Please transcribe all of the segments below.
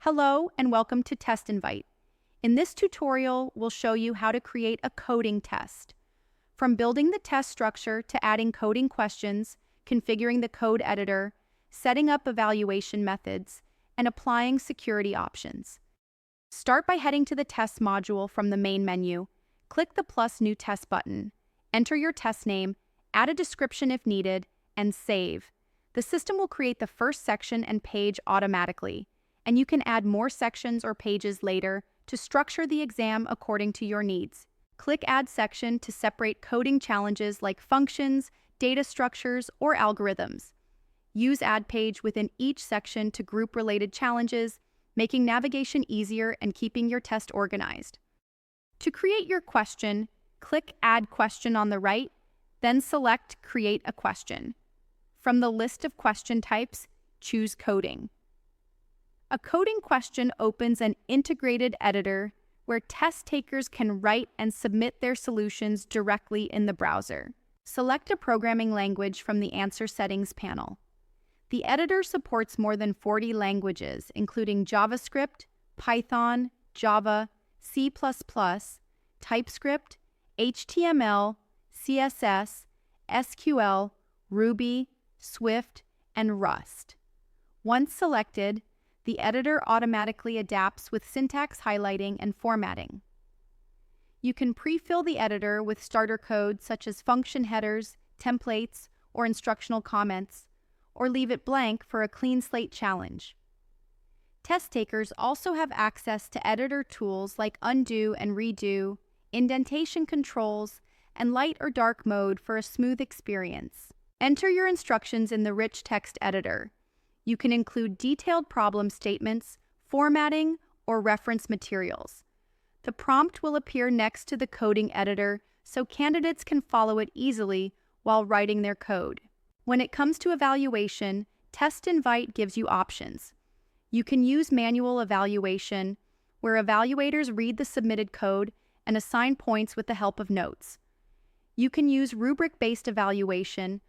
Hello and welcome to TestInvite. In this tutorial, we'll show you how to create a coding test. From building the test structure to adding coding questions, configuring the code editor, setting up evaluation methods, and applying security options. Start by heading to the test module from the main menu. Click the plus new test button. Enter your test name, add a description if needed, and save. The system will create the first section and page automatically, and you can add more sections or pages later to structure the exam according to your needs. Click Add Section to separate coding challenges like functions, data structures, or algorithms. Use Add Page within each section to group related challenges, making navigation easier and keeping your test organized. To create your question, click Add Question on the right, then select Create a Question. From the list of question types, choose Coding. A coding question opens an integrated editor where test takers can write and submit their solutions directly in the browser. Select a programming language from the Answer Settings panel. The editor supports more than 40 languages, including JavaScript, Python, Java, C++, TypeScript, HTML, CSS, SQL, Ruby, Swift, and Rust. Once selected, the editor automatically adapts with syntax highlighting and formatting. You can pre-fill the editor with starter code such as function headers, templates, or instructional comments, or leave it blank for a clean slate challenge. Test takers also have access to editor tools like undo and redo, indentation controls, and light or dark mode for a smooth experience. Enter your instructions in the rich text editor. You can include detailed problem statements, formatting, or reference materials. The prompt will appear next to the coding editor so candidates can follow it easily while writing their code. When it comes to evaluation, TestInvite gives you options. You can use manual evaluation, where evaluators read the submitted code and assign points with the help of notes. You can use rubric-based evaluation,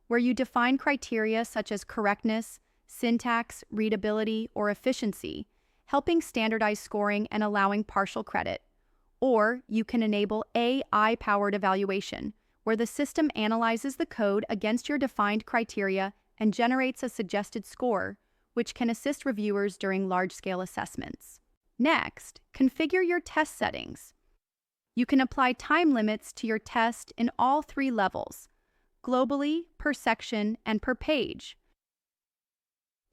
where you define criteria such as correctness, syntax, readability, or efficiency, helping standardize scoring and allowing partial credit. Or you can enable AI-powered evaluation, where the system analyzes the code against your defined criteria and generates a suggested score, which can assist reviewers during large-scale assessments. Next, configure your test settings. You can apply time limits to your test in all three levels: globally, per section, and per page.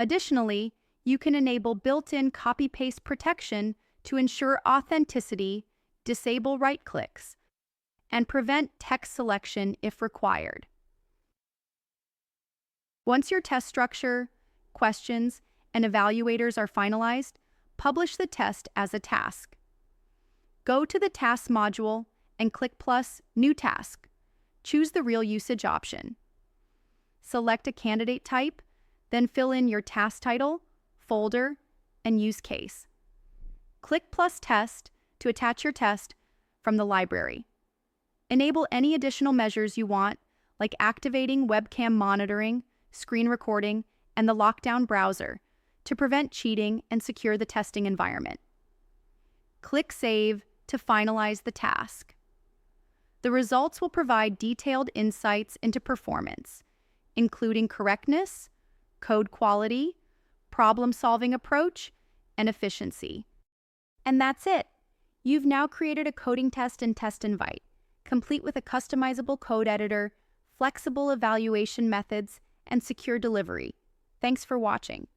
Additionally, you can enable built-in copy-paste protection to ensure authenticity, disable right-clicks, and prevent text selection if required. Once your test structure, questions, and evaluators are finalized, publish the test as a task. Go to the Tasks module and click plus New Task. Choose the Real Usage option. Select a candidate type, then fill in your task title, folder, and use case. Click plus Test to attach your test from the library. Enable any additional measures you want, like activating webcam monitoring, screen recording, and the lockdown browser to prevent cheating and secure the testing environment. Click Save to finalize the task. The results will provide detailed insights into performance, including correctness, code quality, problem-solving approach, and efficiency. And that's it! You've now created a coding test in TestInvite, complete with a customizable code editor, flexible evaluation methods, and secure delivery. Thanks for watching.